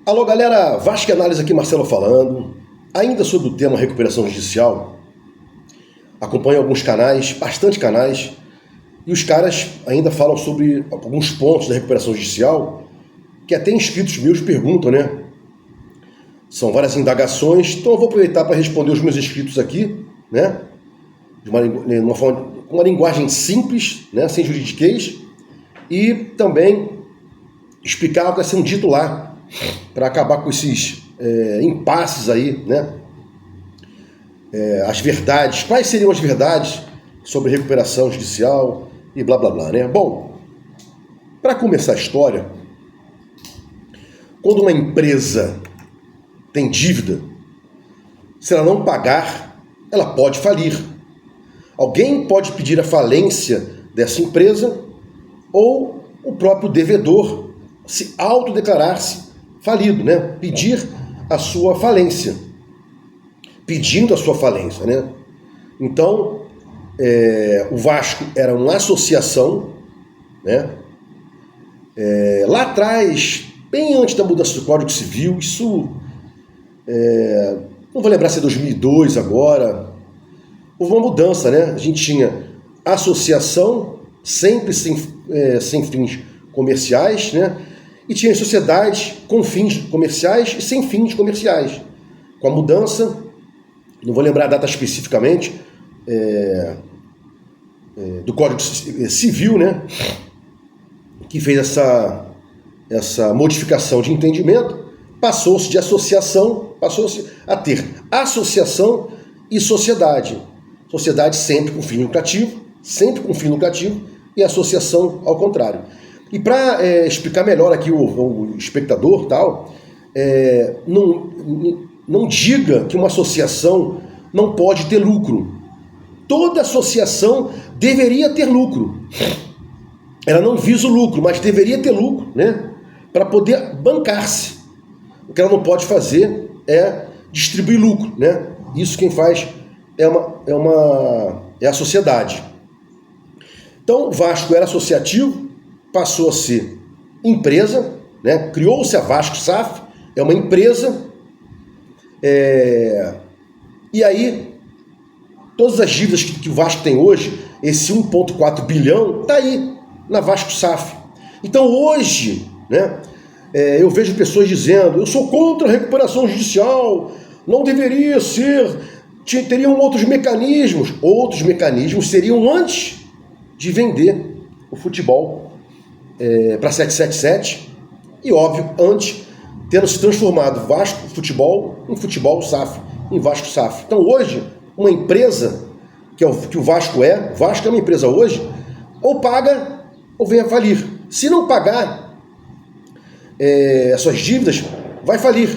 Alô galera, Vasco Análise aqui, Marcelo falando. Ainda sobre o tema recuperação judicial, acompanho alguns canais, bastante canais, e os caras ainda falam sobre alguns pontos da recuperação judicial que até inscritos meus perguntam, né? São várias indagações, então eu vou aproveitar para responder os meus inscritos aqui, né? Com uma linguagem simples, né? Sem juridiquês, e também explicar o que está sendo dito lá, para acabar com esses impasses aí, né? As verdades, quais seriam as verdades sobre recuperação judicial e blá blá blá, né? Bom, para começar a história, quando uma empresa tem dívida, se ela não pagar, ela pode falir. Alguém pode pedir a falência dessa empresa ou o próprio devedor se autodeclarar-se falido, né? Pedir a sua falência. Pedindo a sua falência, né? Então, o Vasco era uma associação, né? Lá atrás, bem antes da mudança do Código Civil, isso, não vou lembrar se é 2002 agora, houve uma mudança, né? A gente tinha associação, sempre sem fins comerciais, né? E tinha sociedades com fins comerciais e sem fins comerciais. Com a mudança, não vou lembrar a data especificamente, do Código Civil, né? Que fez essa modificação de entendimento, passou-se de associação, passou-se a ter associação e sociedade. Sociedade sempre com fim lucrativo, e associação ao contrário. E para explicar melhor aqui o espectador, tal, não diga que uma associação não pode ter lucro. Toda associação deveria ter lucro. Ela não visa o lucro, mas deveria ter lucro, né? Para poder bancar-se. O que ela não pode fazer é distribuir lucro, né? Isso quem faz é a sociedade. Então, o Vasco era associativo, passou a ser empresa, né? Criou-se a Vasco SAF, é uma empresa, e aí todas as dívidas que o Vasco tem hoje, esse 1,4 bilhão, está aí na Vasco SAF. Então hoje, né, eu vejo pessoas dizendo: eu sou contra a recuperação judicial, não deveria ser, teriam outros mecanismos. Outros mecanismos seriam antes de vender o futebol para 777 e, óbvio, antes tendo se transformado Vasco Futebol em Futebol SAF, em Vasco SAF. Então hoje, uma empresa, que o Vasco é uma empresa hoje, ou paga ou vem a falir. Se não pagar as suas dívidas, vai falir.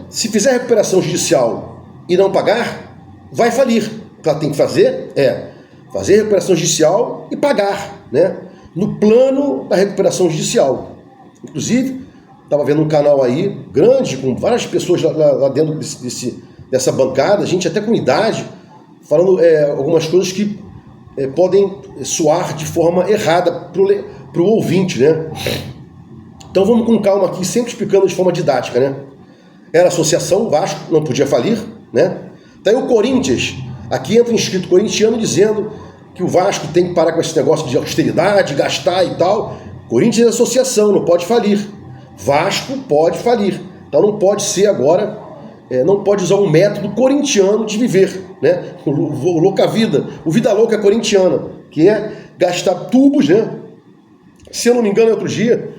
Se fizer recuperação judicial e não pagar, vai falir. O que ela tem que fazer é fazer recuperação judicial e pagar, né? No plano da recuperação judicial. Inclusive, estava vendo um canal aí grande, com várias pessoas lá dentro dessa bancada, gente até com idade, falando algumas coisas que podem soar de forma errada para o ouvinte, né? Então vamos com calma aqui, sempre explicando de forma didática, né? Era associação, Vasco não podia falir, né? Daí o Corinthians, aqui entra um inscrito corintiano dizendo que o Vasco tem que parar com esse negócio de austeridade, gastar e tal. Corinthians é associação, não pode falir. Vasco pode falir. Então não pode ser agora, não pode usar um método corintiano de viver, né? O louca vida, o vida louca corintiana, que é gastar tubos, né? Se eu não me engano, outro dia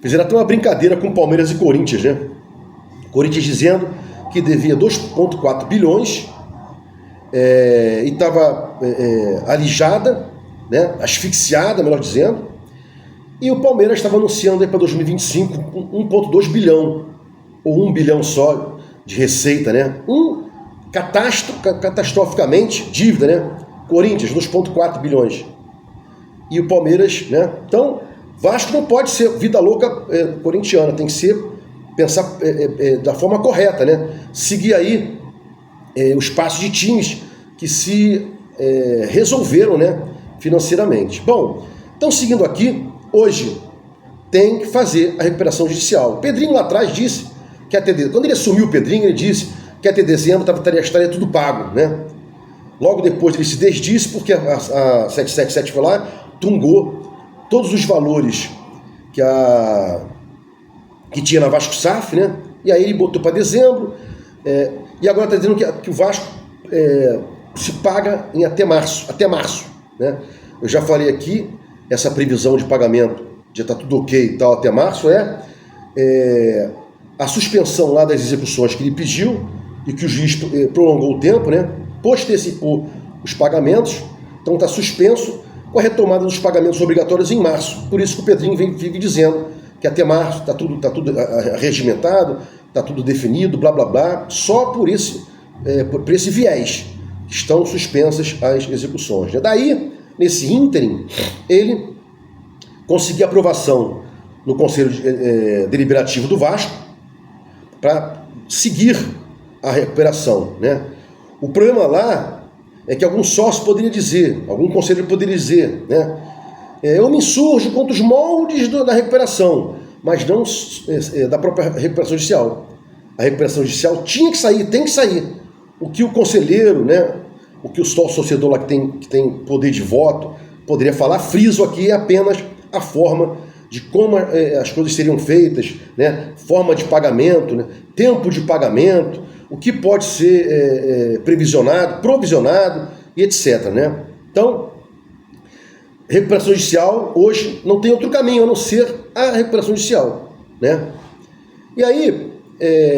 fizeram até uma brincadeira com Palmeiras e Corinthians, né? Corinthians dizendo que devia 2,4 bilhões e estava alijada, né? Asfixiada, melhor dizendo, e o Palmeiras estava anunciando para 2025 1,2 bilhão, ou 1 bilhão só de receita, né? Catastroficamente dívida, né? Corinthians, 2,4 bilhões. E o Palmeiras, né? Então, Vasco não pode ser vida louca corintiana, tem que pensar da forma correta, né? Seguir aí os passos de times que se resolveram, né, financeiramente. Bom, então seguindo aqui, hoje tem que fazer a recuperação judicial. O Pedrinho lá atrás disse que até quando ele assumiu o Pedrinho, ele disse que até dezembro estaria tudo pago, né? Logo depois ele se desdisse porque a 777 foi lá, tungou todos os valores que tinha na Vasco SAF, né? E aí ele botou para dezembro, e agora está dizendo que o Vasco se paga em até março, né? Eu já falei aqui, essa previsão de pagamento, já está tudo ok e tal, até março, a suspensão lá das execuções que ele pediu e que o juiz prolongou o tempo, né? Postecipou os pagamentos, então está suspenso com a retomada dos pagamentos obrigatórios em março. Por isso que o Pedrinho vive dizendo que até março está tudo regimentado, está tudo definido, blá blá blá, só por esse viés estão suspensas as execuções. Daí, nesse ínterim, ele conseguiu aprovação no Conselho Deliberativo do Vasco para seguir a recuperação, né? O problema lá é que algum sócio poderia dizer, algum conselheiro poderia dizer, né? Eu me insurjo contra os moldes da recuperação, mas não da própria recuperação judicial. A recuperação judicial tinha que sair, tem que sair. O que o conselheiro, né? O que o sócio-torcedor lá que tem poder de voto poderia falar, friso aqui, é apenas a forma de como as coisas seriam feitas, né? Forma de pagamento, né? Tempo de pagamento, o que pode ser provisionado e etc. Né? Então, recuperação judicial hoje não tem outro caminho a não ser a recuperação judicial. Né? E aí,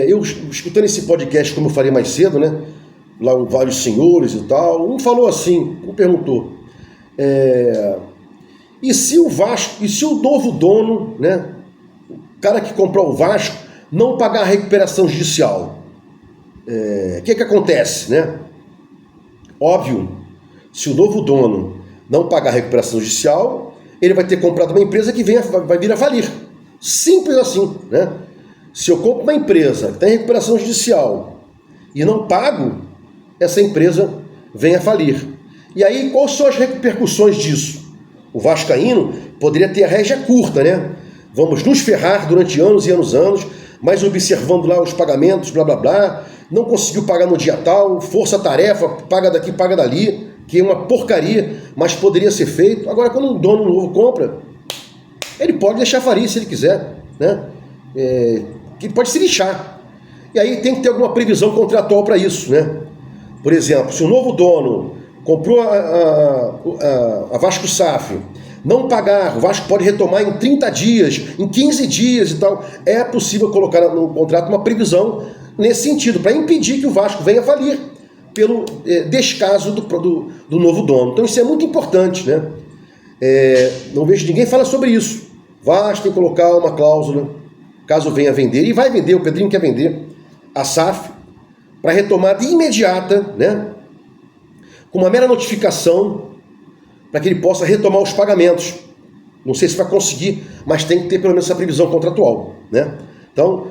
eu escutando esse podcast, como eu falei mais cedo, né? Lá vários senhores e tal, um falou assim, um perguntou, e se o novo dono, né? O cara que comprou o Vasco, não pagar a recuperação judicial? O que acontece, né? Óbvio, se o novo dono não pagar a recuperação judicial, ele vai ter comprado uma empresa que vai vir a falir. Simples assim, né? Se eu compro uma empresa que tem recuperação judicial e não pago, essa empresa vem a falir. E aí, quais são as repercussões disso? O vascaíno poderia ter a rédea curta, né? Vamos nos ferrar durante anos e anos, mas observando lá os pagamentos, blá blá blá, não conseguiu pagar no dia tal, força-tarefa, paga daqui, paga dali, que é uma porcaria, mas poderia ser feito. Agora, quando um dono novo compra, ele pode deixar falir se ele quiser, né? Ele pode se lixar. E aí tem que ter alguma previsão contratual para isso, né? Por exemplo, se o novo dono comprou a Vasco SAF, não pagar, o Vasco pode retomar em 30 dias, em 15 dias e tal. É possível colocar no contrato uma previsão nesse sentido, para impedir que o Vasco venha a falir pelo descaso do novo dono. Então isso é muito importante, né? Não vejo ninguém falar sobre isso. Vasco tem que colocar uma cláusula, caso venha a vender, e vai vender, o Pedrinho quer vender a SAF, para retomada imediata, né? Com uma mera notificação, para que ele possa retomar os pagamentos. Não sei se vai conseguir, mas tem que ter pelo menos essa previsão contratual, né? Então,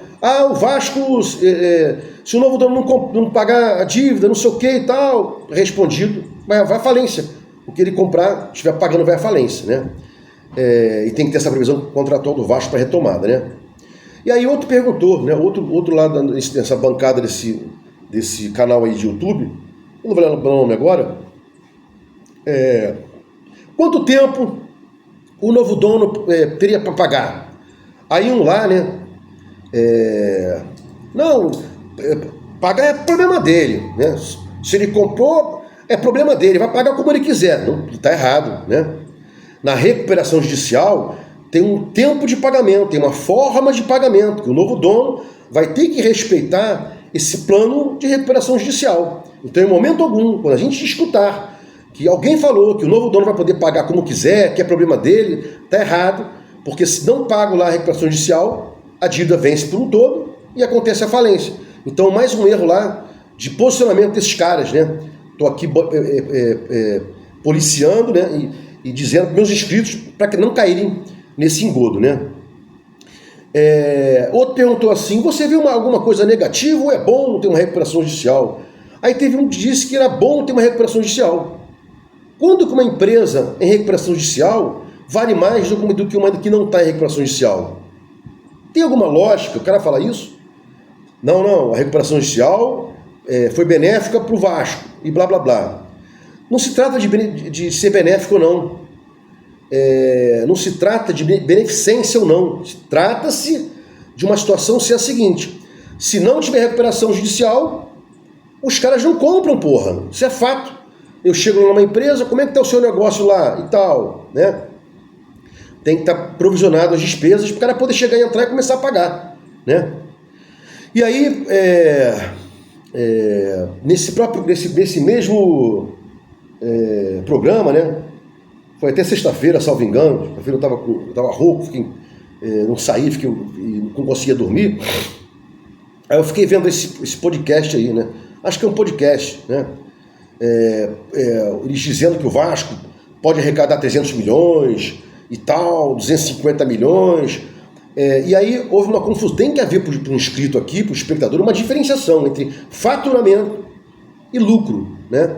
o Vasco, se o novo dono não pagar a dívida, não sei o que e tal, respondido, vai à falência. O que ele comprar, estiver pagando, vai à falência, né? E tem que ter essa previsão contratual do Vasco para retomada, né? E aí outro perguntou, né? Outro lado dessa bancada desse canal aí de YouTube, não vou lembrar o nome agora, quanto tempo o novo dono teria para pagar? Aí um lá, né? Pagar é problema dele, né? Se ele comprou, é problema dele, vai pagar como ele quiser. Não, está errado, né? Na recuperação judicial tem um tempo de pagamento, tem uma forma de pagamento, que o novo dono vai ter que respeitar esse plano de recuperação judicial. Então, em momento algum, quando a gente escutar que alguém falou que o novo dono vai poder pagar como quiser, que é problema dele, está errado, porque se não pago lá a recuperação judicial, a dívida vence por um todo e acontece a falência. Então, mais um erro lá de posicionamento desses caras, né? Estou aqui policiando, né? E dizendo para meus inscritos para que não caírem nesse engodo, né? Outro perguntou assim, você viu alguma coisa negativa ou é bom ter uma recuperação judicial? Aí teve um que disse que era bom ter uma recuperação judicial. Quando que uma empresa em recuperação judicial vale mais do que uma que não está em recuperação judicial. Tem alguma lógica o cara falar isso? Não, a recuperação judicial foi benéfica para o Vasco e blá blá blá. Não se trata de ser benéfico ou não. Não se trata de beneficência ou não. Trata-se de uma situação ser a seguinte: se não tiver recuperação judicial, os caras não compram, porra. Isso é fato. Eu chego numa empresa, como é que está o seu negócio lá e tal, né? Tem que estar provisionado as despesas para o cara poder chegar e entrar e começar a pagar, né? E aí, nesse mesmo programa, né? Foi até sexta-feira, salvo engano. Sexta-feira eu estava rouco, não saí, não conseguia dormir. Aí eu fiquei vendo esse podcast aí, né? Acho que é um podcast, né? Eles dizendo que o Vasco pode arrecadar 300 milhões e tal, 250 milhões. E aí houve uma confusão. Tem que haver para o inscrito aqui, para o espectador, uma diferenciação entre faturamento e lucro, né?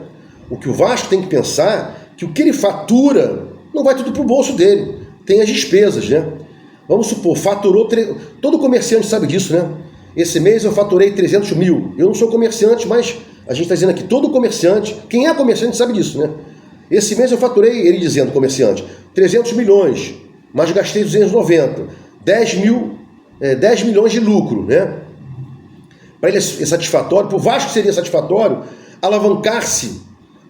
O que o Vasco tem que pensar que o que ele fatura não vai tudo para o bolso dele. Tem as despesas, né? Vamos supor, faturou... Todo comerciante sabe disso, né? Esse mês eu faturei 300 mil. Eu não sou comerciante, mas a gente está dizendo aqui, todo comerciante, quem é comerciante sabe disso, né? Esse mês eu faturei, ele dizendo, comerciante, 300 milhões, mas gastei 290. 10 milhões de lucro, né? Para ele é satisfatório, para o Vasco seria satisfatório alavancar-se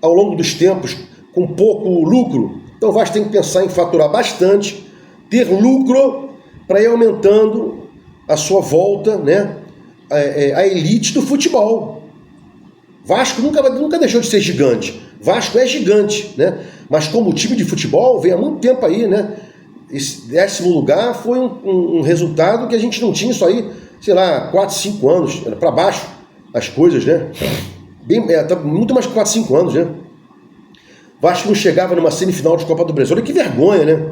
ao longo dos tempos com pouco lucro. Então o Vasco tem que pensar em faturar bastante, ter lucro para ir aumentando a sua volta, né? A elite do futebol. Vasco nunca deixou de ser gigante. Vasco é gigante, né? Mas como time de futebol vem há muito tempo aí, né? Esse 10º lugar foi um resultado que a gente não tinha isso aí, sei lá, 4, 5 anos, era para baixo as coisas, né? Muito mais que 4, 5 anos, né? Vasco não chegava numa semifinal de Copa do Brasil. Olha que vergonha, né?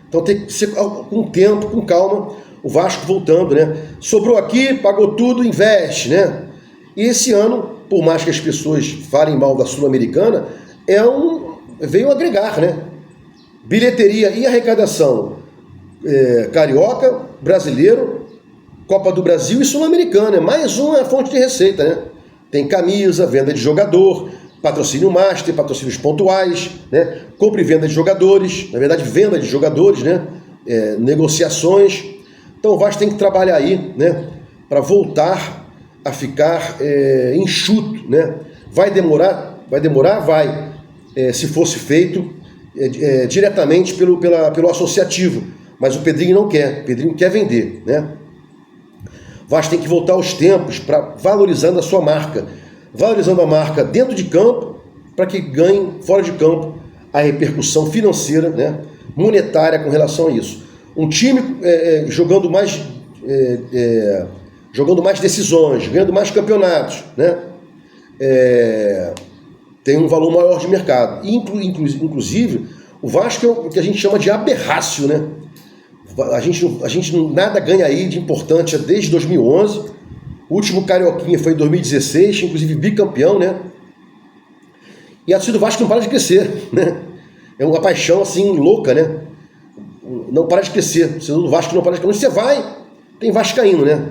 Então tem que ser com tempo, com calma, o Vasco voltando, né? Sobrou aqui, pagou tudo, investe, né? E esse ano, por mais que as pessoas falem mal da Sul-Americana, veio agregar, né? Bilheteria e arrecadação carioca, brasileiro, Copa do Brasil e Sul-Americana. É mais uma fonte de receita, né? Tem camisa, venda de jogador, patrocínio master, patrocínios pontuais, né? Compra e venda de jogadores, na verdade venda de jogadores, né? Negociações. Então o Vasco tem que trabalhar aí, né? Para voltar a ficar enxuto, né? Vai demorar? Vai. Se fosse feito diretamente pelo associativo, mas o Pedrinho não quer. O Pedrinho quer vender, né? O Vasco tem que voltar aos tempos para valorizando a sua marca, valorizando a marca dentro de campo para que ganhe fora de campo a repercussão financeira, né? Monetária com relação a isso. Um time jogando mais decisões, ganhando mais campeonatos, né? Tem um valor maior de mercado. Inclusive, o Vasco é o que a gente chama de aberrácio, né? A gente nada ganha aí de importante desde 2011. O último Carioquinha foi em 2016, inclusive bicampeão, né? E a torcida do Vasco não para de crescer, né? É uma paixão assim louca, né? Não para de crescer. O torcedor do Vasco não para de crescer. Onde você vai, tem vascaíno, né?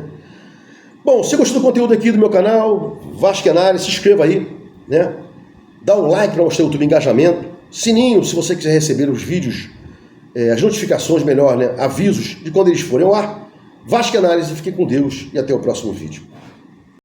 Bom, se você gostou do conteúdo aqui do meu canal, Vasco Análise, se inscreva aí, né? Dá um like para mostrar o YouTube engajamento. Sininho, se você quiser receber os vídeos, as notificações, melhor, né? Avisos de quando eles forem ao ar. Vasco Análise, fique com Deus e até o próximo vídeo.